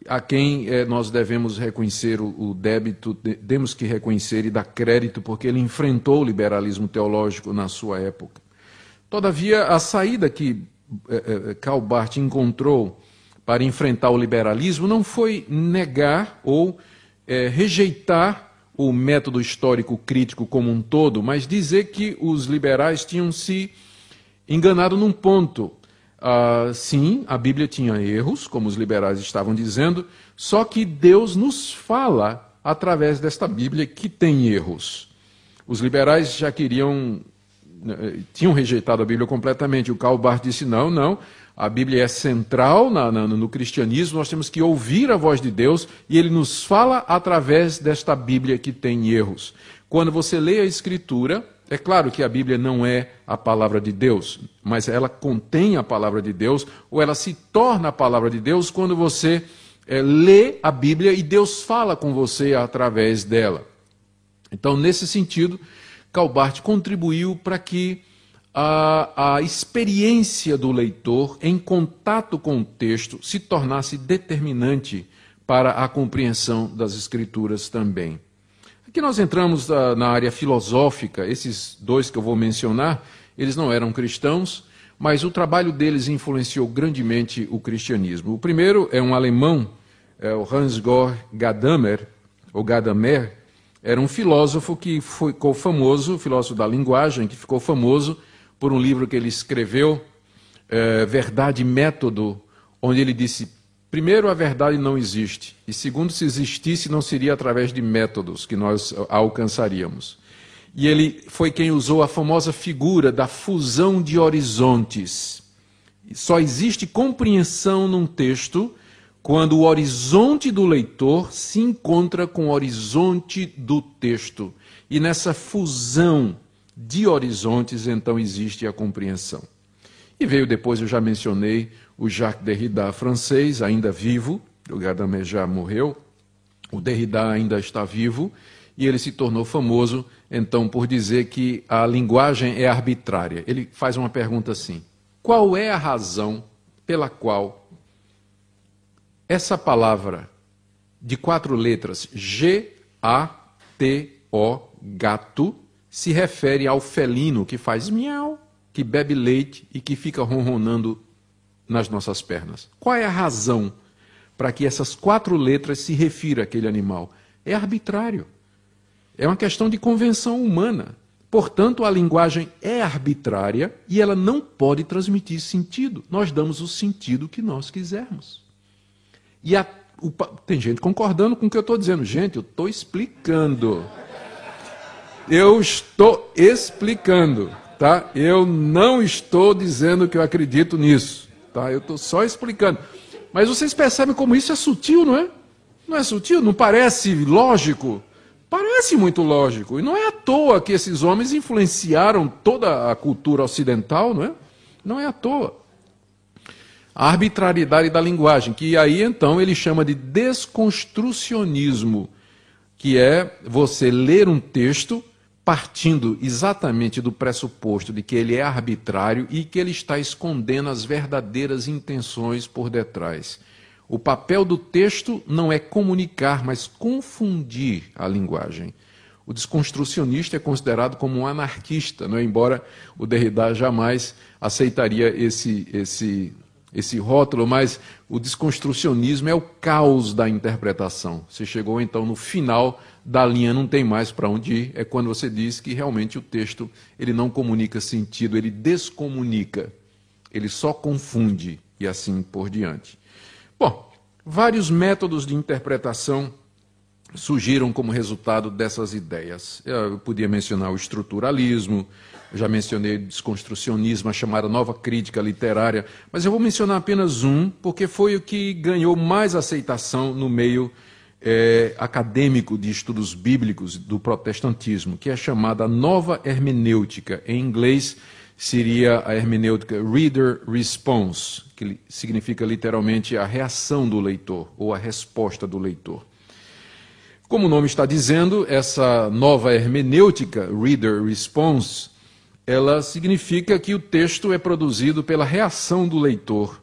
a quem nós devemos reconhecer o débito, temos que reconhecer e dar crédito, porque ele enfrentou o liberalismo teológico na sua época. Todavia, a saída que Karl Barth encontrou para enfrentar o liberalismo não foi negar ou rejeitar o método histórico crítico como um todo, mas dizer que os liberais tinham se enganado num ponto. Sim, a Bíblia tinha erros, como os liberais estavam dizendo, só que Deus nos fala através desta Bíblia que tem erros. Os liberais já tinham rejeitado a Bíblia completamente. O Karl Barth disse, não, a Bíblia é central no cristianismo, nós temos que ouvir a voz de Deus e Ele nos fala através desta Bíblia que tem erros. Quando você lê a Escritura, é claro que a Bíblia não é a palavra de Deus, mas ela contém a palavra de Deus, ou ela se torna a palavra de Deus quando você lê a Bíblia e Deus fala com você através dela. Então, nesse sentido, Karl Barth contribuiu para que a experiência do leitor em contato com o texto se tornasse determinante para a compreensão das Escrituras também. Aqui nós entramos na área filosófica. Esses dois que eu vou mencionar, eles não eram cristãos, mas o trabalho deles influenciou grandemente o cristianismo. O primeiro é um alemão, o Hans-Georg Gadamer, ou Gadamer, era um filósofo que ficou famoso, filósofo da linguagem, que ficou famoso por um livro que ele escreveu, Verdade e Método, onde ele disse: primeiro, a verdade não existe. E segundo, se existisse, não seria através de métodos que nós a alcançaríamos. E ele foi quem usou a famosa figura da fusão de horizontes. Só existe compreensão num texto quando o horizonte do leitor se encontra com o horizonte do texto. E nessa fusão de horizontes, então, existe a compreensão. E veio depois, eu já mencionei, o Jacques Derrida, francês, ainda vivo, o Gadamer já morreu, o Derrida ainda está vivo, e ele se tornou famoso, então, por dizer que a linguagem é arbitrária. Ele faz uma pergunta assim: qual é a razão pela qual essa palavra de 4 letras, G-A-T-O, gato, se refere ao felino que faz miau, que bebe leite e que fica ronronando nas nossas pernas? Qual é a razão para que essas 4 letras se refiram àquele animal? É arbitrário. É uma questão de convenção humana. Portanto, a linguagem é arbitrária e ela não pode transmitir sentido. Nós damos o sentido que nós quisermos. E tem gente concordando com o que eu estou dizendo. Gente, eu estou explicando. Eu estou explicando, tá? Eu não estou dizendo que eu acredito nisso, tá? Eu estou só explicando. Mas vocês percebem como isso é sutil, não é? Não é sutil? Não parece lógico? Parece muito lógico. E não é à toa que esses homens influenciaram toda a cultura ocidental, não é? Não é à toa. A arbitrariedade da linguagem, que aí então ele chama de desconstrucionismo, que é você ler um texto partindo exatamente do pressuposto de que ele é arbitrário e que ele está escondendo as verdadeiras intenções por detrás. O papel do texto não é comunicar, mas confundir a linguagem. O desconstrucionista é considerado como um anarquista, não é? Embora o Derrida jamais aceitaria esse rótulo, mas o desconstrucionismo é o caos da interpretação. Você chegou então no final da linha, não tem mais para onde ir, é quando você diz que realmente o texto ele não comunica sentido, ele descomunica, ele só confunde e assim por diante. Bom, vários métodos de interpretação surgiram como resultado dessas ideias. Eu podia mencionar o estruturalismo, eu já mencionei o desconstrucionismo, a chamada nova crítica literária, mas eu vou mencionar apenas um, porque foi o que ganhou mais aceitação no meio acadêmico de estudos bíblicos do protestantismo, que é chamada nova hermenêutica. Em inglês seria a hermenêutica reader response, que significa literalmente a reação do leitor, ou a resposta do leitor. Como o nome está dizendo, essa nova hermenêutica, reader response, ela significa que o texto é produzido pela reação do leitor.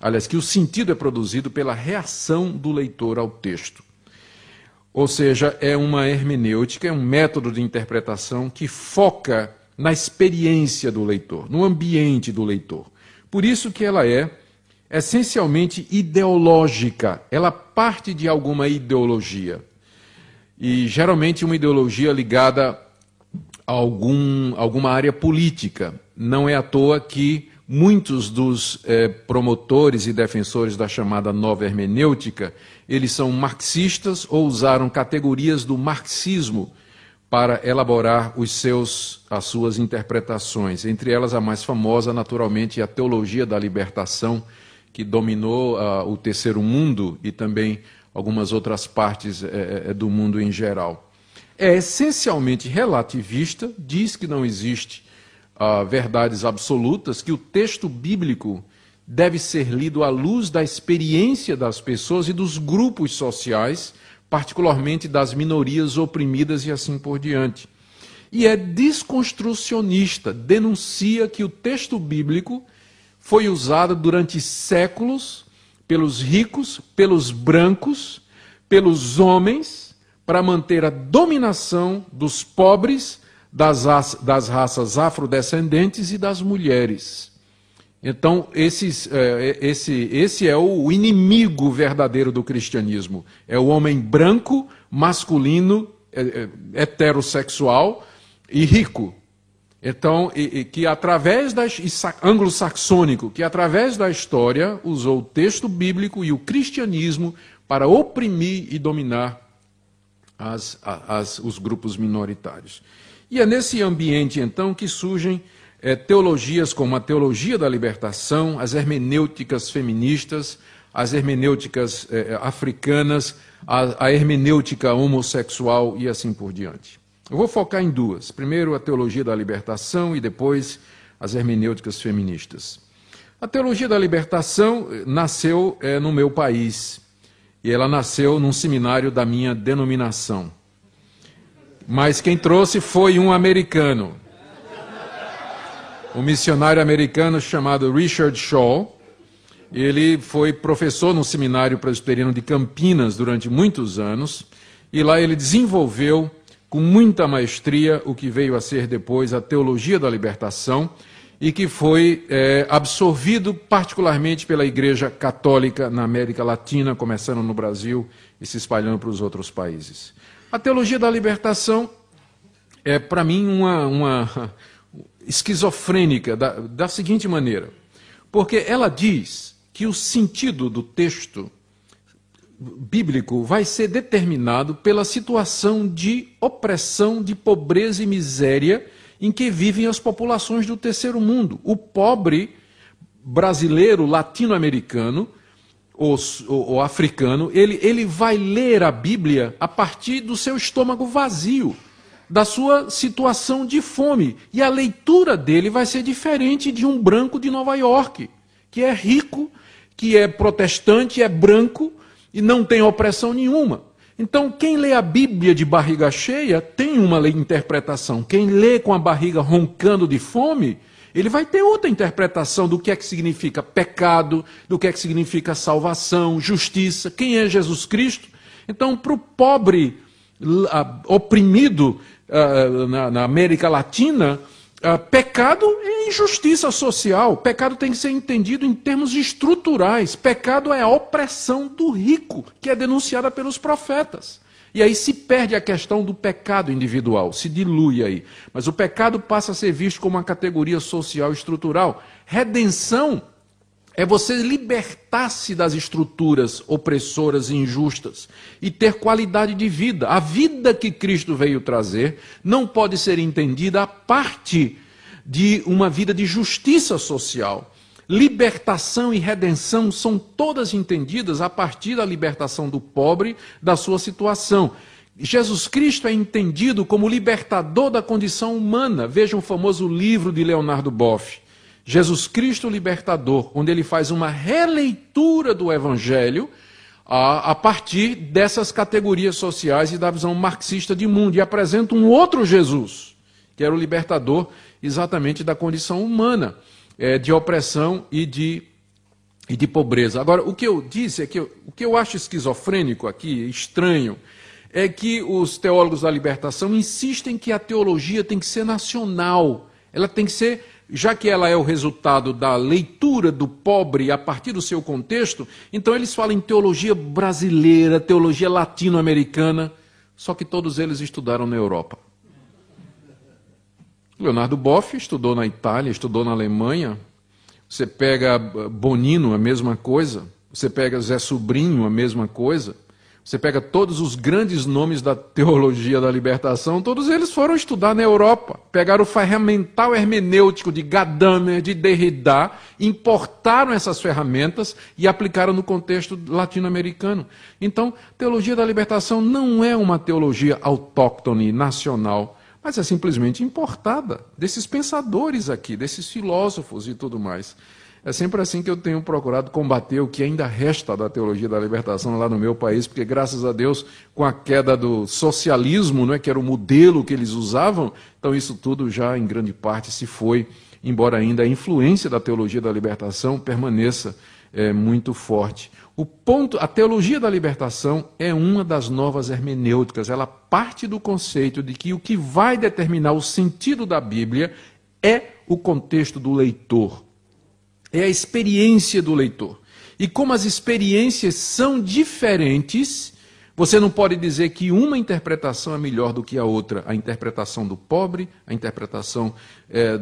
Aliás, que o sentido é produzido pela reação do leitor ao texto. Ou seja, é uma hermenêutica, é um método de interpretação que foca na experiência do leitor, no ambiente do leitor. Por isso que ela é essencialmente ideológica, ela parte de alguma ideologia. E geralmente uma ideologia ligada a alguma área política. Não é à toa que muitos dos promotores e defensores da chamada nova hermenêutica, eles são marxistas ou usaram categorias do marxismo para elaborar as suas interpretações. Entre elas, a mais famosa, naturalmente, é a teologia da libertação, que dominou o terceiro mundo e também algumas outras partes do mundo em geral. É essencialmente relativista, diz que não existe verdades absolutas, que o texto bíblico deve ser lido à luz da experiência das pessoas e dos grupos sociais, particularmente das minorias oprimidas e assim por diante. E é desconstrucionista, denuncia que o texto bíblico foi usado durante séculos pelos ricos, pelos brancos, pelos homens, para manter a dominação dos pobres, das raças afrodescendentes e das mulheres. Então, esse é o inimigo verdadeiro do cristianismo. É o homem branco, masculino, heterossexual e rico. Então, que através anglo-saxônico, que através da história usou o texto bíblico e o cristianismo para oprimir e dominar os grupos minoritários. E é nesse ambiente, então, que surgem teologias como a teologia da libertação, as hermenêuticas feministas, as hermenêuticas africanas, a hermenêutica homossexual e assim por diante. Eu vou focar em duas. Primeiro, a teologia da libertação e depois as hermenêuticas feministas. A teologia da libertação nasceu no meu país e ela nasceu num seminário da minha denominação. Mas quem trouxe foi um americano, um missionário americano chamado Richard Shaw. Ele foi professor no Seminário Presbiteriano de Campinas durante muitos anos e lá ele desenvolveu com muita maestria o que veio a ser depois a teologia da libertação e que foi absorvido particularmente pela Igreja Católica na América Latina, começando no Brasil e se espalhando para os outros países. A teologia da libertação é para mim uma esquizofrênica da seguinte maneira, porque ela diz que o sentido do texto bíblico vai ser determinado pela situação de opressão, de pobreza e miséria em que vivem as populações do terceiro mundo. O pobre brasileiro, latino-americano ou africano, ele vai ler a Bíblia a partir do seu estômago vazio, da sua situação de fome. E a leitura dele vai ser diferente de um branco de Nova York, que é rico, que é protestante, é branco e não tem opressão nenhuma. Então, quem lê a Bíblia de barriga cheia tem uma interpretação. Quem lê com a barriga roncando de fome, ele vai ter outra interpretação do que é que significa pecado, do que é que significa salvação, justiça, quem é Jesus Cristo. Então, para o pobre oprimido na América Latina, pecado é injustiça social. Pecado tem que ser entendido em termos estruturais. Pecado é a opressão do rico, que é denunciada pelos profetas. E aí se perde a questão do pecado individual, se dilui aí. Mas o pecado passa a ser visto como uma categoria social estrutural. Redenção é você libertar-se das estruturas opressoras e injustas e ter qualidade de vida. A vida que Cristo veio trazer não pode ser entendida a parte de uma vida de justiça social. Libertação e redenção são todas entendidas a partir da libertação do pobre da sua situação. Jesus Cristo é entendido como libertador da condição humana. Vejam o famoso livro de Leonardo Boff, Jesus Cristo Libertador, onde ele faz uma releitura do Evangelho a partir dessas categorias sociais e da visão marxista de mundo, e apresenta um outro Jesus, que era o libertador exatamente da condição humana, de opressão e de pobreza. Agora, o que eu disse é que o que eu acho esquizofrênico aqui, estranho, é que os teólogos da libertação insistem que a teologia tem que ser nacional, ela tem que ser, já que ela é o resultado da leitura do pobre a partir do seu contexto, então eles falam em teologia brasileira, teologia latino-americana, só que todos eles estudaram na Europa. Leonardo Boff estudou na Itália, estudou na Alemanha. Você pega Bonino, a mesma coisa. Você pega Zé Sobrinho, a mesma coisa. Você pega todos os grandes nomes da teologia da libertação, todos eles foram estudar na Europa. Pegaram o ferramental hermenêutico de Gadamer, de Derrida, importaram essas ferramentas e aplicaram no contexto latino-americano. Então, teologia da libertação não é uma teologia autóctone, nacional, mas é simplesmente importada desses pensadores aqui, desses filósofos e tudo mais. É sempre assim que eu tenho procurado combater o que ainda resta da teologia da libertação lá no meu país, porque graças a Deus, com a queda do socialismo, não é, que era o modelo que eles usavam, então isso tudo já em grande parte se foi, embora ainda a influência da teologia da libertação permaneça muito forte. A teologia da libertação é uma das novas hermenêuticas, ela parte do conceito de que o que vai determinar o sentido da Bíblia é o contexto do leitor. É a experiência do leitor. E como as experiências são diferentes, você não pode dizer que uma interpretação é melhor do que a outra. A interpretação do pobre, a interpretação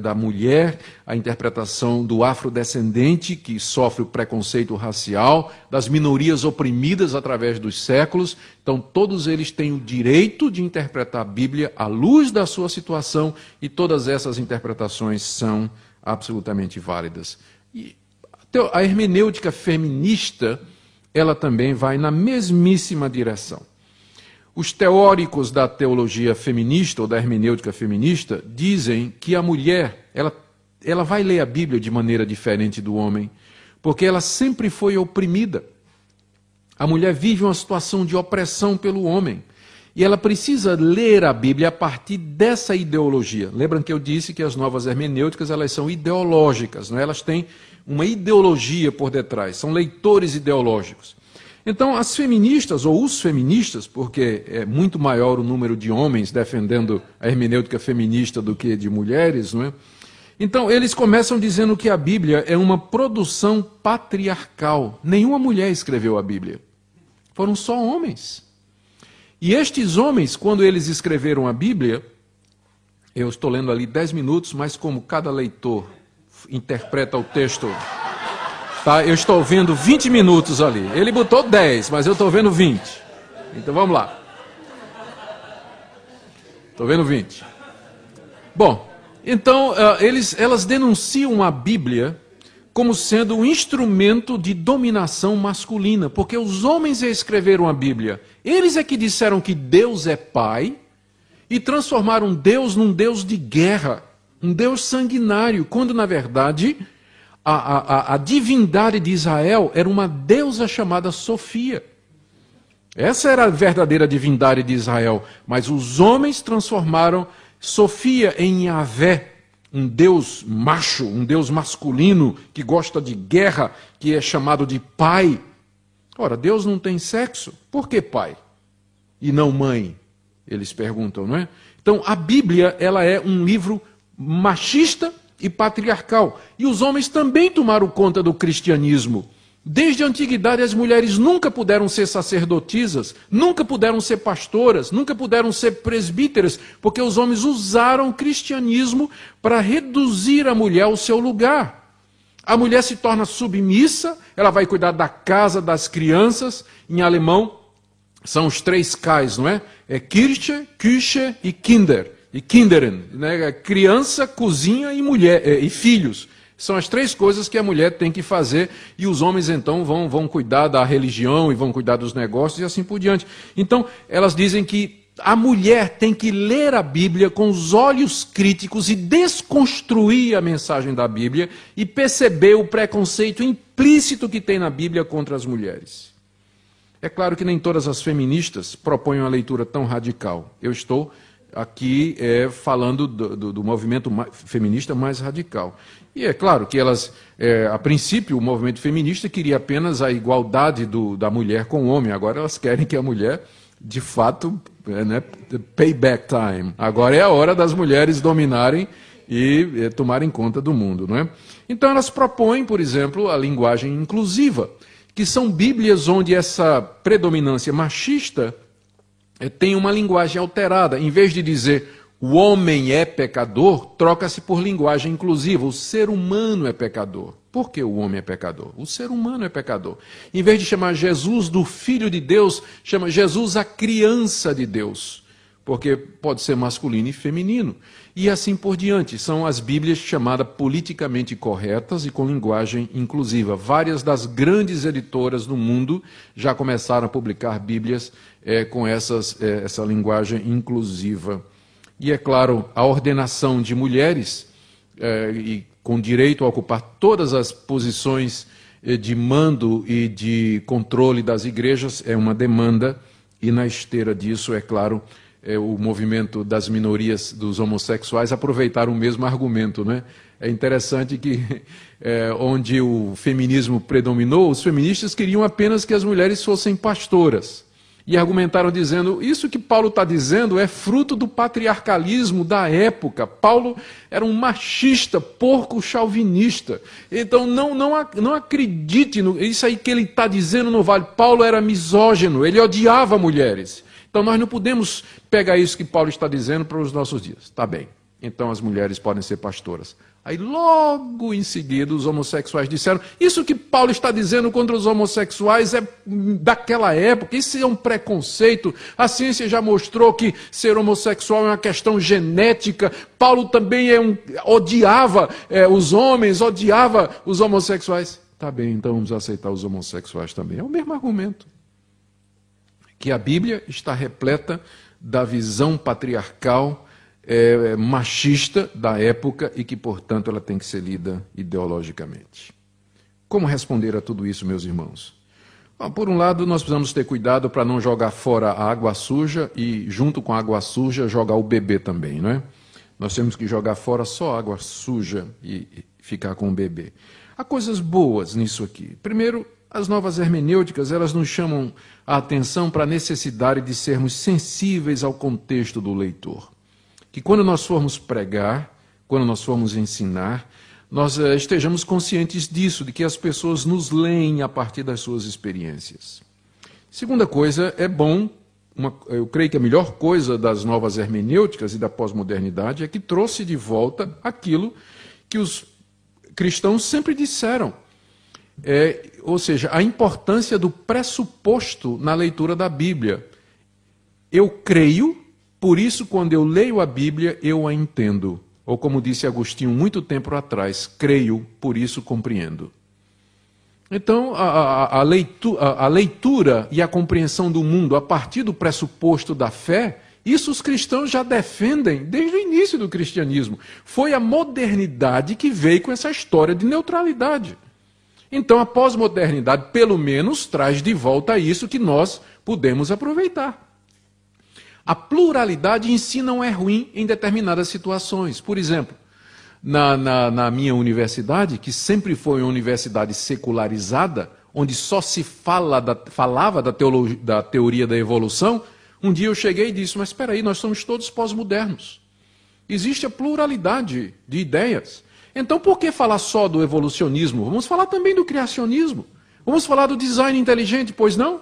da mulher, a interpretação do afrodescendente, que sofre o preconceito racial, das minorias oprimidas através dos séculos. Então, todos eles têm o direito de interpretar a Bíblia à luz da sua situação, e todas essas interpretações são absolutamente válidas. E a hermenêutica feminista, ela também vai na mesmíssima direção. Os teóricos da teologia feminista ou da hermenêutica feminista dizem que a mulher, ela vai ler a Bíblia de maneira diferente do homem, porque ela sempre foi oprimida. A mulher vive uma situação de opressão pelo homem. E ela precisa ler a Bíblia a partir dessa ideologia. Lembram que eu disse que as novas hermenêuticas, elas são ideológicas, não é? Elas têm uma ideologia por detrás, são leitores ideológicos. Então, as feministas, ou os feministas, porque é muito maior o número de homens defendendo a hermenêutica feminista do que de mulheres, não é? Então, eles começam dizendo que a Bíblia é uma produção patriarcal. Nenhuma mulher escreveu a Bíblia. Foram só homens. E estes homens, quando eles escreveram a Bíblia, Eu estou lendo ali 10 minutos, mas como cada leitor interpreta o texto, tá? Eu estou vendo 20 minutos ali. Ele botou 10, mas eu estou vendo 20. Então vamos lá. Estou vendo 20. Bom, então elas denunciam a Bíblia como sendo um instrumento de dominação masculina, porque os homens escreveram a Bíblia. Eles é que disseram que Deus é Pai e transformaram Deus num Deus de guerra, um Deus sanguinário, quando na verdade a divindade de Israel era uma deusa chamada Sofia. Essa era a verdadeira divindade de Israel, mas os homens transformaram Sofia em Yahvé, um Deus macho, um Deus masculino, que gosta de guerra, que é chamado de pai. Ora, Deus não tem sexo, por que pai? E não mãe? Eles perguntam, não é? Então, a Bíblia, ela é um livro machista e patriarcal. E os homens também tomaram conta do cristianismo. Desde a antiguidade, as mulheres nunca puderam ser sacerdotisas, nunca puderam ser pastoras, nunca puderam ser presbíteras, porque os homens usaram o cristianismo para reduzir a mulher ao seu lugar. A mulher se torna submissa, ela vai cuidar da casa, das crianças. Em alemão, são os 3 Ks, não é? É Kirche, Küche e Kinder. E Kinderen, né? Criança, cozinha e mulher, e filhos. São as 3 coisas que a mulher tem que fazer, e os homens então vão cuidar da religião e vão cuidar dos negócios e assim por diante. Então, elas dizem que a mulher tem que ler a Bíblia com os olhos críticos e desconstruir a mensagem da Bíblia e perceber o preconceito implícito que tem na Bíblia contra as mulheres. É claro que nem todas as feministas propõem uma leitura tão radical. Eu estou aqui falando do movimento feminista mais radical. E é claro que elas, a princípio, o movimento feminista queria apenas a igualdade da mulher com o homem. Agora elas querem que a mulher, de fato, payback time. Agora é a hora das mulheres dominarem e tomarem conta do mundo, não é? Então elas propõem, por exemplo, a linguagem inclusiva, que são bíblias onde essa predominância machista tem uma linguagem alterada. Em vez de dizer o homem é pecador, troca-se por linguagem inclusiva. O ser humano é pecador. Por que o homem é pecador? O ser humano é pecador. Em vez de chamar Jesus do Filho de Deus, chama Jesus a criança de Deus. Porque pode ser masculino e feminino. E assim por diante. São as Bíblias chamadas politicamente corretas e com linguagem inclusiva. Várias das grandes editoras do mundo já começaram a publicar Bíblias com essa linguagem inclusiva. E é claro, a ordenação de mulheres, e com direito a ocupar todas as posições de mando e de controle das igrejas, é uma demanda, e na esteira disso, é claro, o movimento das minorias dos homossexuais aproveitaram o mesmo argumento, né? É interessante que, onde o feminismo predominou, os feministas queriam apenas que as mulheres fossem pastoras. E argumentaram dizendo, isso que Paulo está dizendo é fruto do patriarcalismo da época. Paulo era um machista, porco chauvinista. Então não acredite, isso aí que ele está dizendo não vale. Paulo era misógino, ele odiava mulheres. Então nós não podemos pegar isso que Paulo está dizendo para os nossos dias. Tá bem, então as mulheres podem ser pastoras. Aí logo em seguida os homossexuais disseram, isso que Paulo está dizendo contra os homossexuais é daquela época, isso é um preconceito, a ciência já mostrou que ser homossexual é uma questão genética, Paulo também odiava os homens, odiava os homossexuais. Tá bem, então vamos aceitar os homossexuais também. É o mesmo argumento. Que a Bíblia está repleta da visão patriarcal, machista da época e que, portanto, ela tem que ser lida ideologicamente. Como responder a tudo isso, meus irmãos? Bom, por um lado, nós precisamos ter cuidado para não jogar fora a água suja e, junto com a água suja, jogar o bebê também, não é? Nós temos que jogar fora só a água suja e ficar com o bebê. Há coisas boas nisso aqui. Primeiro, as novas hermenêuticas, elas nos chamam a atenção para a necessidade de sermos sensíveis ao contexto do leitor. Que quando nós formos pregar, quando nós formos ensinar, nós estejamos conscientes disso, de que as pessoas nos leem a partir das suas experiências. Segunda coisa, é bom eu creio que a melhor coisa das novas hermenêuticas e da pós-modernidade é que trouxe de volta aquilo que os cristãos sempre disseram. Ou seja, a importância do pressuposto na leitura da Bíblia. Eu creio, por isso quando eu leio a Bíblia eu a entendo. Ou como disse Agostinho muito tempo atrás, creio, por isso compreendo. Então, a leitura e a compreensão do mundo a partir do pressuposto da fé, isso os cristãos já defendem desde o início do cristianismo. Foi a modernidade que veio com essa história de neutralidade. Então, a pós-modernidade, pelo menos, traz de volta isso que nós podemos aproveitar. A pluralidade em si não é ruim em determinadas situações. Por exemplo, na minha universidade, que sempre foi uma universidade secularizada, onde só se falava da teoria da evolução, um dia eu cheguei e disse, mas espera aí, nós somos todos pós-modernos. Existe a pluralidade de ideias. Então por que falar só do evolucionismo? Vamos falar também do criacionismo. Vamos falar do design inteligente, pois não?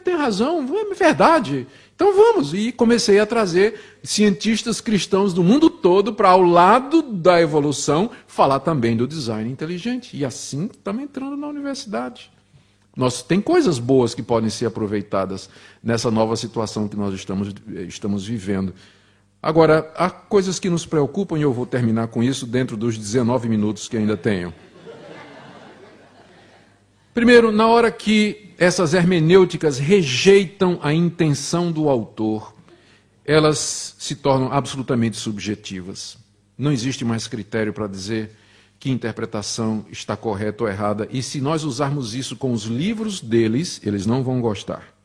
Tem razão, é verdade. Então vamos. E comecei a trazer cientistas cristãos do mundo todo para, ao lado da evolução, falar também do design inteligente. E assim estamos entrando na universidade. Tem coisas boas que podem ser aproveitadas nessa nova situação que nós estamos vivendo. Agora, há coisas que nos preocupam, e eu vou terminar com isso dentro dos 19 minutos que ainda tenho. Primeiro, na hora que essas hermenêuticas rejeitam a intenção do autor, elas se tornam absolutamente subjetivas. Não existe mais critério para dizer que interpretação está correta ou errada, e se nós usarmos isso com os livros deles, eles não vão gostar.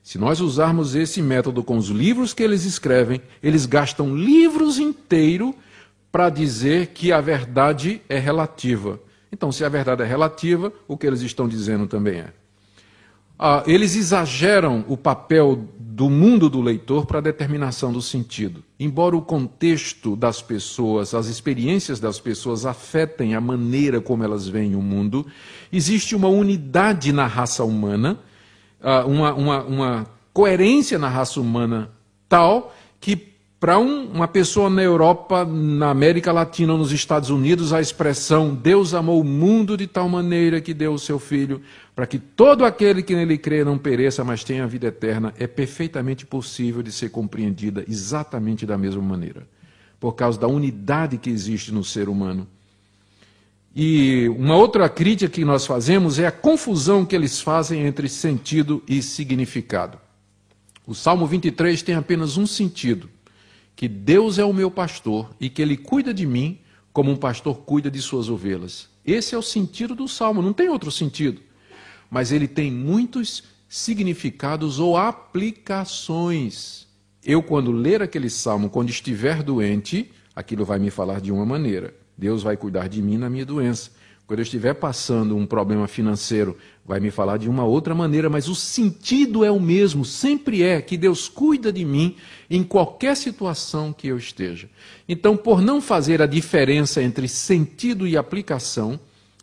Se nós usarmos esse método com os livros que eles escrevem, eles gastam livros inteiros para dizer que a verdade é relativa. Então, se a verdade é relativa, o que eles estão dizendo também é. Eles exageram o papel do mundo do leitor para a determinação do sentido. Embora o contexto das pessoas, as experiências das pessoas afetem a maneira como elas veem o mundo, existe uma unidade na raça humana, uma coerência na raça humana tal que para uma pessoa na Europa, na América Latina ou nos Estados Unidos, a expressão Deus amou o mundo de tal maneira que deu o seu Filho, para que todo aquele que nele crê não pereça, mas tenha a vida eterna, é perfeitamente possível de ser compreendida exatamente da mesma maneira, por causa da unidade que existe no ser humano. E uma outra crítica que nós fazemos é a confusão que eles fazem entre sentido e significado. O Salmo 23 tem apenas um sentido, que Deus é o meu pastor e que Ele cuida de mim como um pastor cuida de suas ovelhas. Esse é o sentido do Salmo, não tem outro sentido. Mas ele tem muitos significados ou aplicações. Eu, quando ler aquele Salmo, quando estiver doente, aquilo vai me falar de uma maneira. Deus vai cuidar de mim na minha doença. Quando eu estiver passando um problema financeiro, vai me falar de uma outra maneira, mas o sentido é o mesmo, sempre é, que Deus cuida de mim em qualquer situação que eu esteja. Então, por não fazer a diferença entre sentido e aplicação,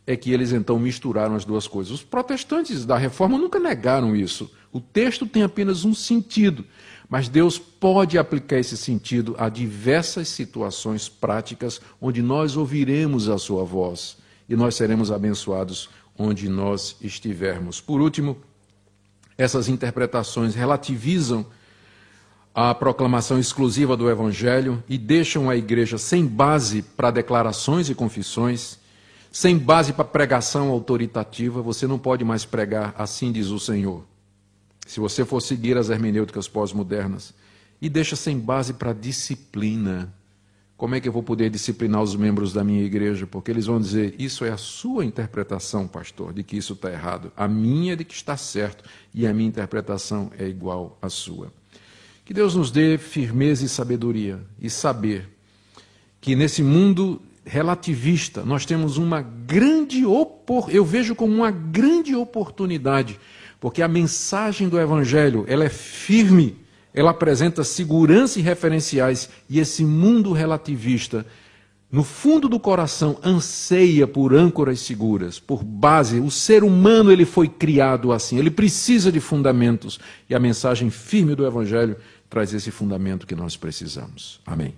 é que eles então misturaram as duas coisas. Os protestantes da Reforma nunca negaram isso. O texto tem apenas um sentido, mas Deus pode aplicar esse sentido a diversas situações práticas onde nós ouviremos a sua voz. E nós seremos abençoados onde nós estivermos. Por último, essas interpretações relativizam a proclamação exclusiva do Evangelho e deixam a igreja sem base para declarações e confissões, sem base para pregação autoritativa. Você não pode mais pregar, assim diz o Senhor, se você for seguir as hermenêuticas pós-modernas. E deixa sem base para disciplina. Como é que eu vou poder disciplinar os membros da minha igreja? Porque eles vão dizer, isso é a sua interpretação, pastor, de que isso está errado. A minha é de que está certo, e a minha interpretação é igual à sua. Que Deus nos dê firmeza e sabedoria, e saber que nesse mundo relativista nós temos uma grande eu vejo como uma grande oportunidade, porque a mensagem do Evangelho, ela é firme, ela apresenta segurança e referenciais, e esse mundo relativista no fundo do coração, anseia por âncoras seguras, por base. O ser humano ele foi criado assim, ele precisa de fundamentos. E a mensagem firme do Evangelho traz esse fundamento que nós precisamos. Amém.